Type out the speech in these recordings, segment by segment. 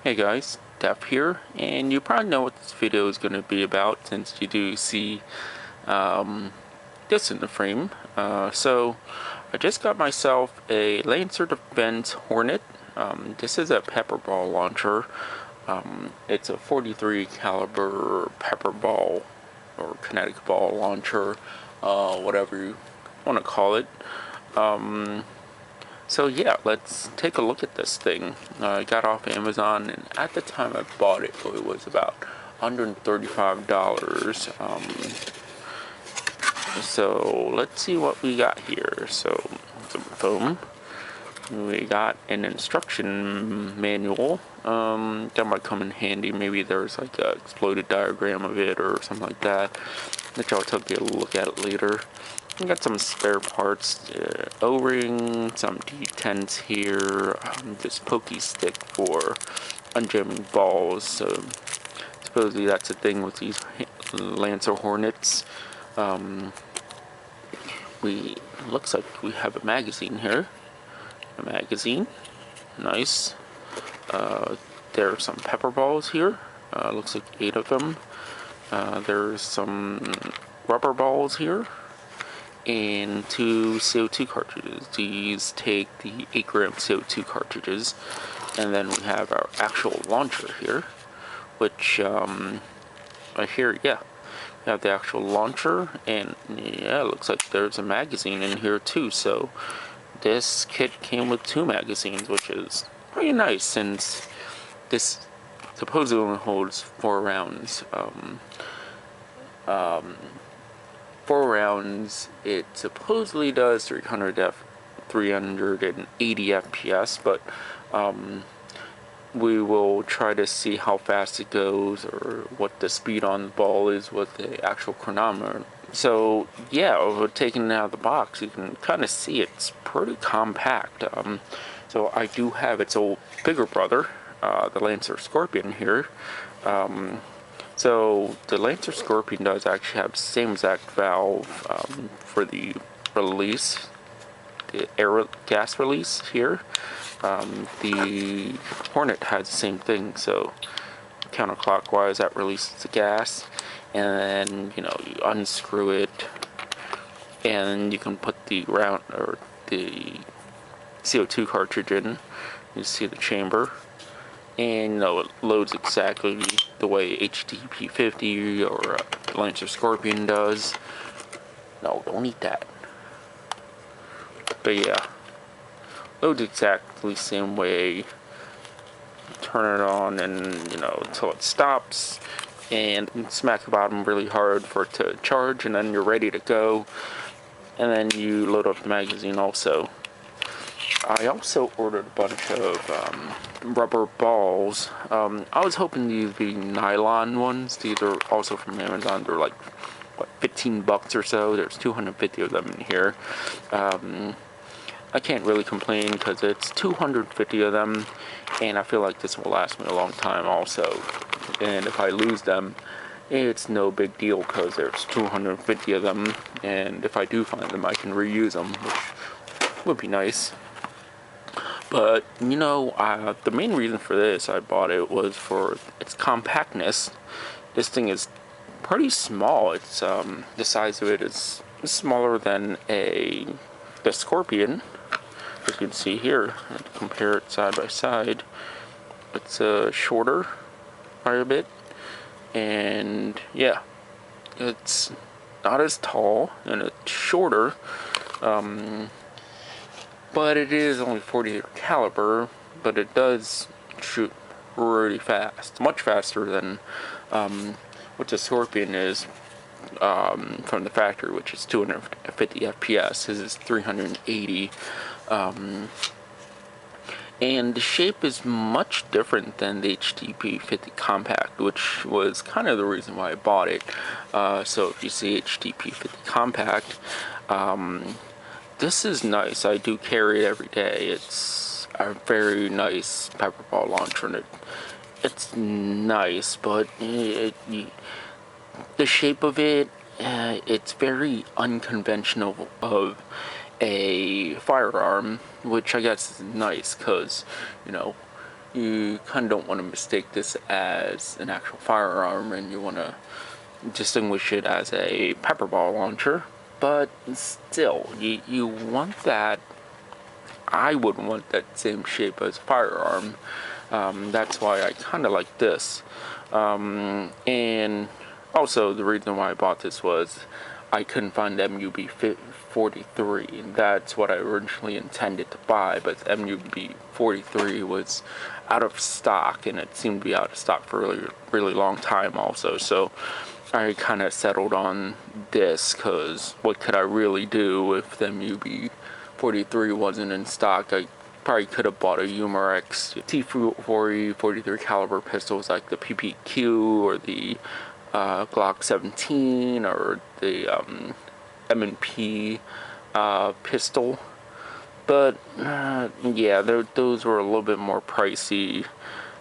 Hey guys, Def here, and you probably know what this video is going to be about since you do see this in the frame. So I just got myself a Lancer Defense Hornet. This is a pepperball launcher. It's a 43 caliber pepperball or kinetic ball launcher, whatever you want to call it. So yeah, let's take a look at this thing. I got off Amazon, and at the time I bought it, it was about $135. So let's see what we got here. So some foam. We got an instruction manual. That might come in handy. Maybe there's like a exploded diagram of it or something like that. Which I'll take a look at it later. We got some spare parts, O-ring, some D10s here, this pokey stick for unjamming balls. So supposedly that's a thing with these Lancer Hornets. Looks like we have a magazine here. A magazine, nice. There are some pepper balls here. Looks like 8 of them. There's some rubber balls here. And 2 CO2 cartridges. These take the 8-gram CO2 cartridges. And then we have our actual launcher here, which right here, yeah, we have the actual launcher, and yeah, it looks like there's a magazine in here too. So this kit came with 2 magazines, which is pretty nice since this supposedly only holds 4 rounds. 4 rounds. It supposedly does 380 FPS, but we will try to see how fast it goes or what the speed on the ball is with the actual chronometer. So yeah, taking it out of the box, you can kind of see it's pretty compact. So I do have its old bigger brother, the Lancer Scorpion here. So the Lancer Scorpion does actually have the same exact valve for the release, the air gas release here. The Hornet has the same thing, so counterclockwise that releases the gas, and then you unscrew it, and you can put the round or the CO2 cartridge in. You see the chamber. And it loads exactly the way HTP 50 or Lancer Scorpion does. No, don't eat that. But yeah, loads exactly the same way. Turn it on and until it stops, and smack the bottom really hard for it to charge, and then you're ready to go. And then you load up the magazine also. I also ordered a bunch of rubber balls. I was hoping these would be nylon ones. These are also from Amazon. They're like, what, $15 or so. There's 250 of them in here. I can't really complain because it's 250 of them, and I feel like this will last me a long time also. And if I lose them, it's no big deal because there's 250 of them, and if I do find them, I can reuse them, which would be nice. But the main reason for this I bought it was for its compactness. This thing is pretty small. It's the size of it is smaller than the Scorpion, as you can see here. Compare it side by side. It's shorter by a bit, and yeah, it's not as tall and it's shorter. But it is only 40 caliber, but it does shoot really fast, much faster than what the Scorpion is from the factory, which is 250 FPS. His is 380, and the shape is much different than the HTP 50 Compact, which was kind of the reason why I bought it. So if you see HTP 50 Compact, this is nice. I do carry it every day. It's a very nice pepperball launcher, and it's nice, but the shape of it, it's very unconventional of a firearm, which I guess is nice because, you kind of don't want to mistake this as an actual firearm, and you want to distinguish it as a pepperball launcher. But still, you want that. I would want that same shape as firearm. That's why I kind of like this. And also the reason why I bought this was I couldn't find MUB 43. That's what I originally intended to buy, but MUB 43 was out of stock, and it seemed to be out of stock for a really, really long time also. So I kind of settled on this, because what could I really do if the MUB 43 wasn't in stock? I probably could have bought a Umarex T40 43 caliber pistols like the PPQ or the Glock 17 or the M&P pistol, but yeah, those were a little bit more pricey.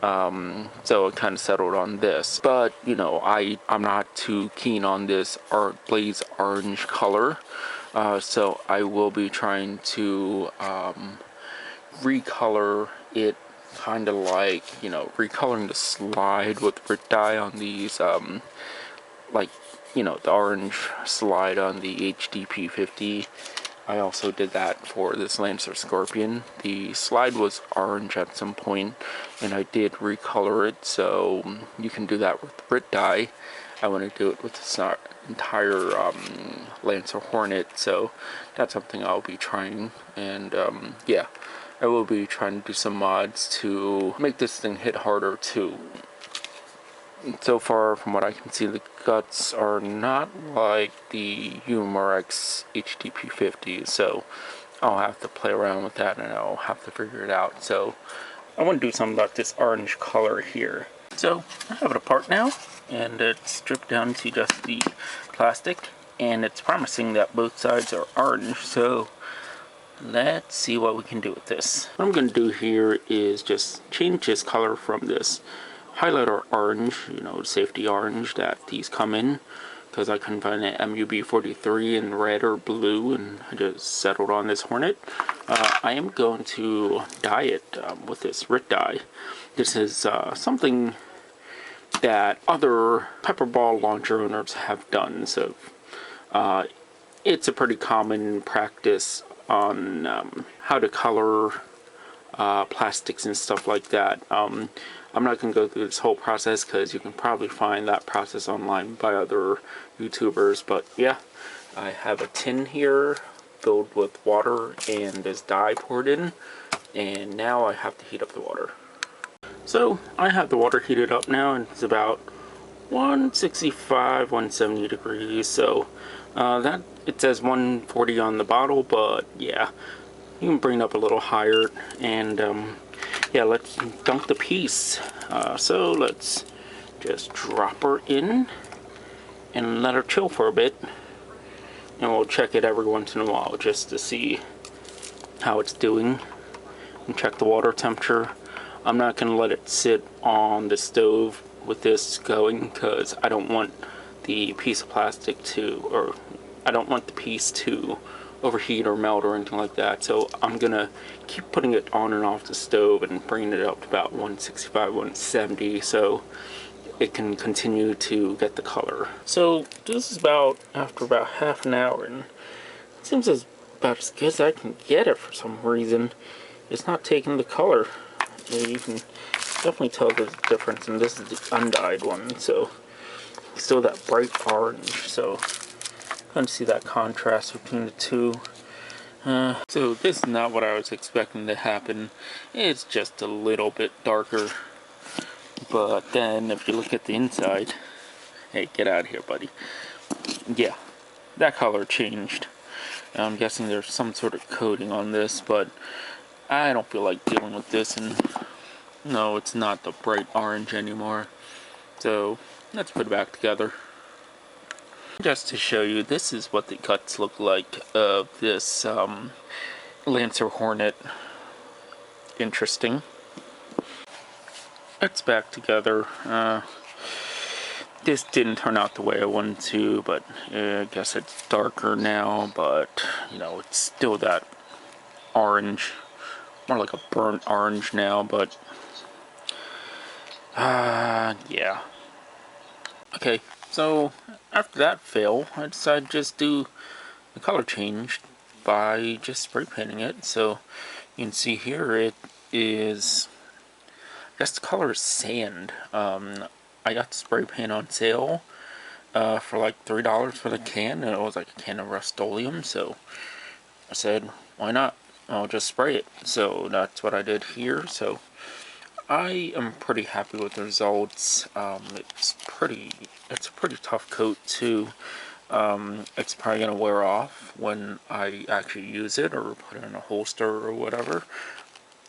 So I kind of settled on this. But you know, I'm not too keen on this blaze orange color, so I will be trying to recolor it, kind of like, you know, recoloring the slide with grit dye on these, like, you know, the orange slide on the HDP 50. I also did that for this Lancer Scorpion. The slide was orange at some point, and I did recolor it, so you can do that with grit dye. I want to do it with this entire Lancer Hornet, so that's something I'll be trying. And yeah, I will be trying to do some mods to make this thing hit harder too. So far, from what I can see, the guts are not like the Umarex HDP 50, so I'll have to play around with that, and I'll have to figure it out. So I want to do something about this orange color here. So I have it apart now, and it's stripped down to just the plastic, and it's promising that both sides are orange, so let's see what we can do with this. What I'm going to do here is just change this color from this highlighter orange, you know, safety orange that these come in, because I couldn't find an MUB 43 in red or blue, and I just settled on this Hornet. I am going to dye it with this grit dye. This is something that other pepperball launcher owners have done, so it's a pretty common practice on how to color plastics and stuff like that. I'm not going to go through this whole process, because you can probably find that process online by other YouTubers, but yeah, I have a tin here filled with water and this dye poured in, and now I have to heat up the water. So I have the water heated up now, and it's about 165, 170 degrees, so that it says 140 on the bottle, but yeah, you can bring it up a little higher. And yeah, let's dunk the piece. So let's just drop her in and let her chill for a bit, and we'll check it every once in a while just to see how it's doing and check the water temperature. I'm not going to let it sit on the stove with this going, because I don't want the piece of plastic to, or I don't want the piece to overheat or melt or anything like that. So I'm gonna keep putting it on and off the stove and bringing it up to about 165, 170, so it can continue to get the color. So this is about after about half an hour, and it seems about as good as I can get it. For some reason, it's not taking the color. You can definitely tell there's a difference, and this is the undyed one, so still that bright orange. So kind of see that contrast between the two. So this is not what I was expecting to happen. It's just a little bit darker, but then if you look at the inside, hey, get out of here, buddy. Yeah, that color changed. I'm guessing there's some sort of coating on this, but I don't feel like dealing with this, and no, it's not the bright orange anymore. So let's put it back together. Just to show you, this is what the guts look like of this Lancer Hornet. Interesting. It's back together. This didn't turn out the way I wanted to, but I guess it's darker now, but you know, it's still that orange, more like a burnt orange now, but Yeah. Okay, so after that fail, I decided to just do the color change by just spray painting it. So you can see here it is, I guess the color is sand. I got the spray paint on sale for like $3 for the can, and it was like a can of Rust-Oleum, so I said, why not? I'll just spray it. So that's what I did here. So I am pretty happy with the results. It's a pretty tough coat too. It's probably gonna wear off when I actually use it or put it in a holster or whatever.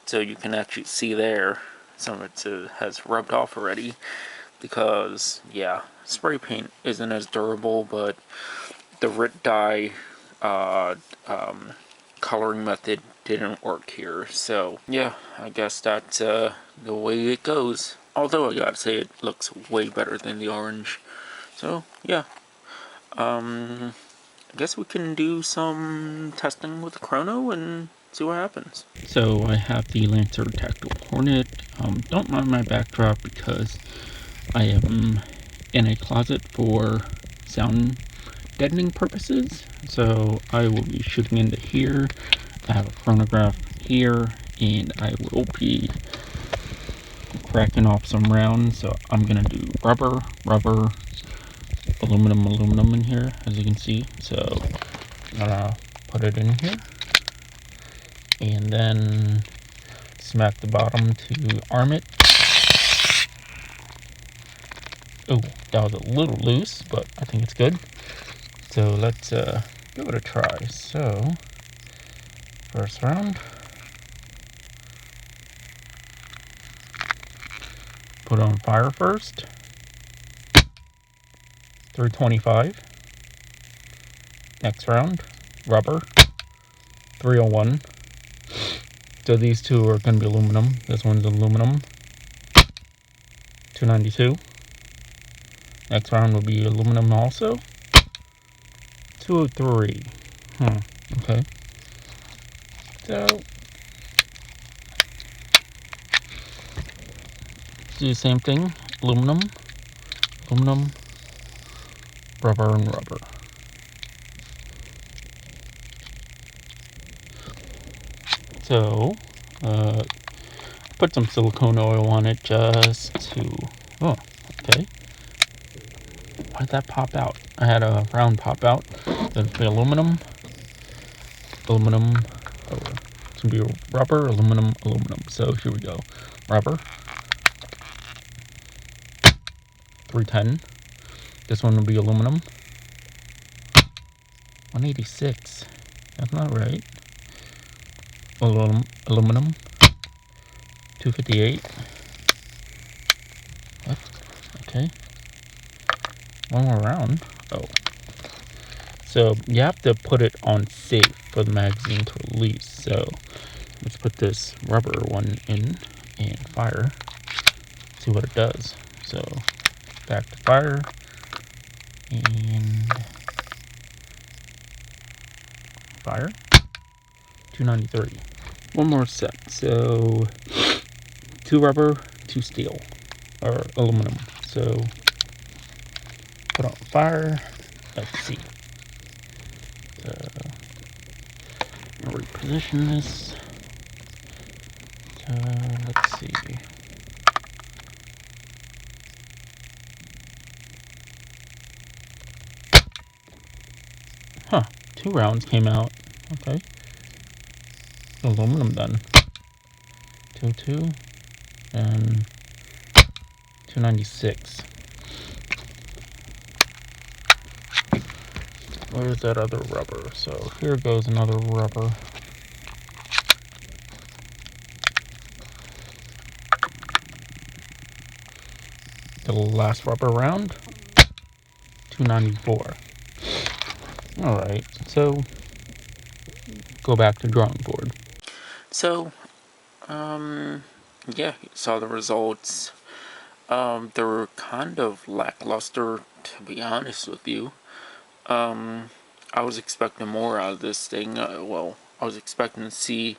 So you can actually see there some of it has rubbed off already, because yeah, spray paint isn't as durable, but the RIT dye coloring method didn't work here. So yeah, I guess that's the way it goes. Although I gotta say, it looks way better than the orange. So yeah, I guess we can do some testing with the chrono and see what happens. So I have the Lancer Defense Hornet. Don't mind my backdrop because I am in a closet for sound deadening purposes. So I will be shooting into here. I have a chronograph here, and I will be cracking off some rounds. So I'm gonna do rubber, aluminum in here, as you can see. So I'm gonna put it in here, and then smack the bottom to arm it. Oh, that was a little loose, but I think it's good. So let's give it a try. So first round, put on fire first. 325. Next round, rubber. 301. So these two are going to be aluminum. This one's aluminum. 292. Next round will be aluminum also. 203. Okay. So do the same thing. Aluminum, rubber, and rubber. So put some silicone oil on it just to, oh, okay. Why did that pop out? I had a round pop out. Then the aluminum, oh, it's gonna be rubber, aluminum. So here we go. Rubber, 310. This one will be aluminum. 186. That's not right. Aluminum. 258. What? Okay. One more round. Oh. So you have to put it on safe for the magazine to release. So let's put this rubber one in and fire. See what it does. So back to fire. And fire. 293. One more set. So 2 rubber, 2 steel, or aluminum. So put on fire. Let's see. So I'll reposition this. So let's see. Huh, 2 rounds came out. Okay. Aluminum then. 202 and 296. Where's that other rubber? So here goes another rubber. The last rubber round. 294. Alright, so go back to drawing board. So, yeah, you saw the results. They were kind of lackluster, to be honest with you. I was expecting more out of this thing. Well, I was expecting to see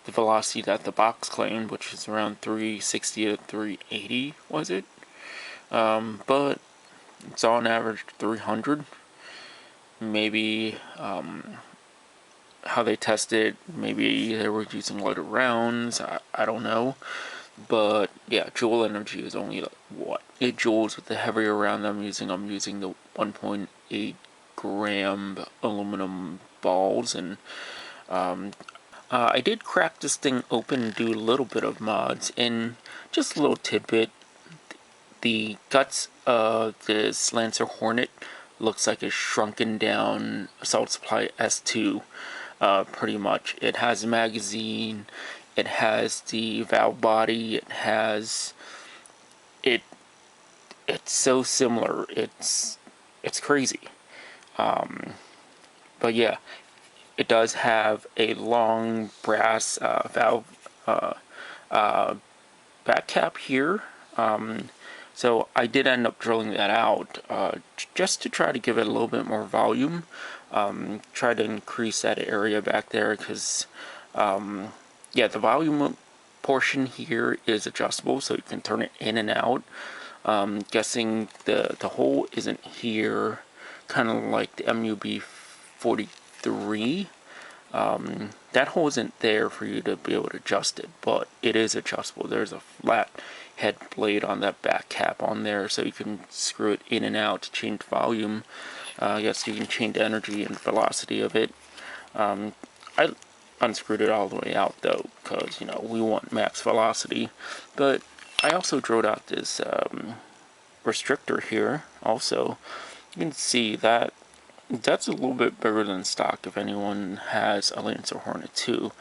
the velocity that the box claimed, which is around 360 to 380, was it? But it's on average 300. Maybe how they tested, maybe they were using lighter rounds, I don't know. But yeah, joule energy is only like, what, 8 joules with the heavier round I'm using the 1.8 gram aluminum balls. And I did crack this thing open and do a little bit of mods, and just a little tidbit, the guts of this Lancer Hornet looks like a shrunken down Assault Supply S2, pretty much. It has a magazine, it has the valve body, it's so similar, it's crazy. But yeah, it does have a long brass valve back cap here. So I did end up drilling that out just to try to give it a little bit more volume. Try to increase that area back there because, yeah, the volume portion here is adjustable, so you can turn it in and out. Guessing the hole isn't here, kind of like the MUB 43. That hole isn't there for you to be able to adjust it, but it is adjustable. There's a flat head blade on that back cap on there, so you can screw it in and out to change volume. Yes, you can change the energy and velocity of it. I unscrewed it all the way out though, because you know we want max velocity. But I also drilled out this restrictor here. Also, you can see that that's a little bit bigger than stock. If anyone has a Lancer Hornet 2,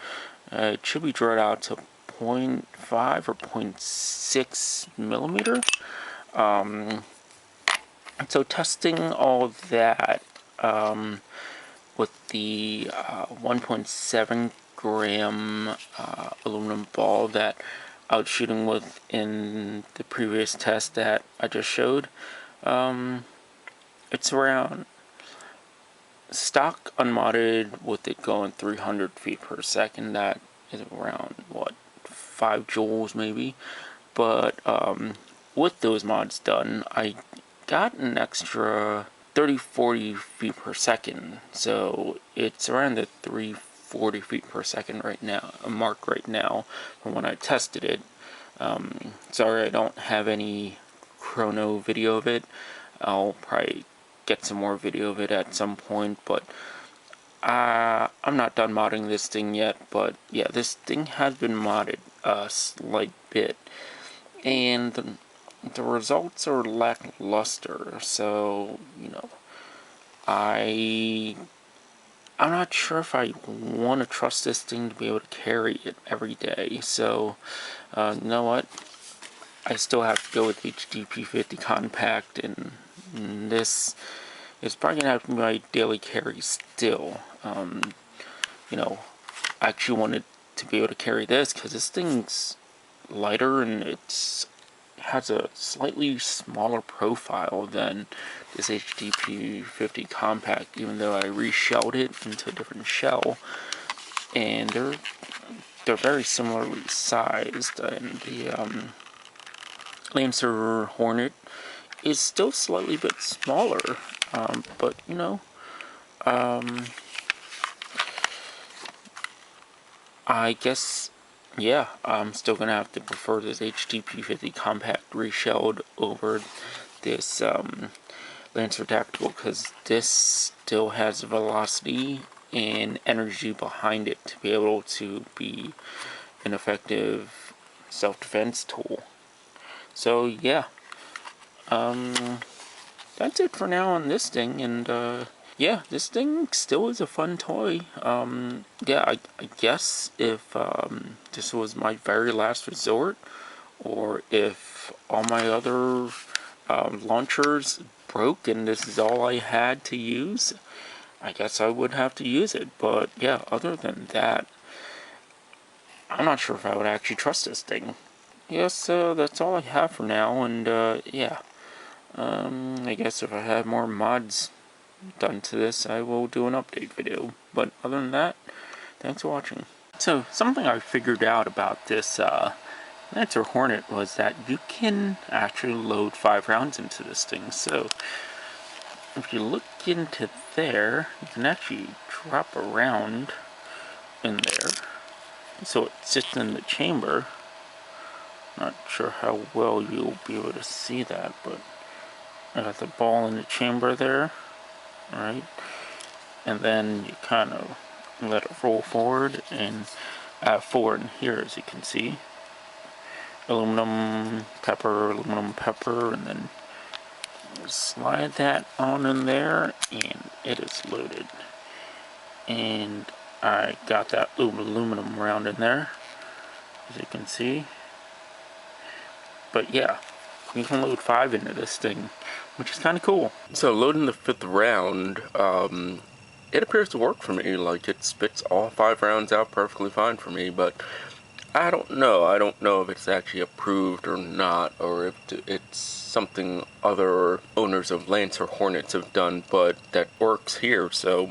it should be drilled out to 0.5 or 0.6 millimeter. So testing all of that with the 1.7 gram aluminum ball that I was shooting with in the previous test that I just showed, it's around stock unmodded with it going 300 feet per second. That is around what, 5 joules maybe. But with those mods done, I got an extra 30-40 feet per second, so it's around the 340 feet per second right now, a mark right now from when I tested it. Sorry I don't have any chrono video of it. I'll probably get some more video of it at some point, but I'm not done modding this thing yet. But yeah, this thing has been modded a slight bit, and the results are lackluster. So you know, I'm not sure if I want to trust this thing to be able to carry it every day. So you know what, I still have to go with HDP50 compact, and this is probably gonna have to be my daily carry still. You know, I actually wanted to be able to carry this because this thing's lighter and it has a slightly smaller profile than this HDP50 compact, even though I reshelled it into a different shell, and they're very similarly sized. And the Lancer Hornet is still slightly bit smaller, but you know, I guess, yeah, I'm still gonna have to prefer this HDP50 compact reshelled over this Lancer Tactical, because this still has velocity and energy behind it to be able to be an effective self-defense tool. So yeah, that's it for now on this thing. And yeah, this thing still is a fun toy. Yeah, I guess if this was my very last resort, or if all my other launchers broke and this is all I had to use, I guess I would have to use it. But yeah, other than that, I'm not sure if I would actually trust this thing. Yes, that's all I have for now. And yeah, I guess if I have more mods done to this, I will do an update video. But other than that, thanks for watching. So something I figured out about this Lancer Hornet was that you can actually load 5 rounds into this thing. So if you look into there, you can actually drop a round in there. So it sits in the chamber. Not sure how well you'll be able to see that, but I got the ball in the chamber there. Alright. And then you kind of let it roll forward, and I have 4 in here, as you can see. Aluminum pepper, and then slide that on in there, and it is loaded. And I got that aluminum round in there, as you can see. But yeah, you can load 5 into this thing, which is kind of cool. So loading the 5th round, it appears to work for me. Like, it spits all 5 rounds out perfectly fine for me, but I don't know. I don't know if it's actually approved or not, or if it's something other owners of Lancer Hornets have done, but that works here. So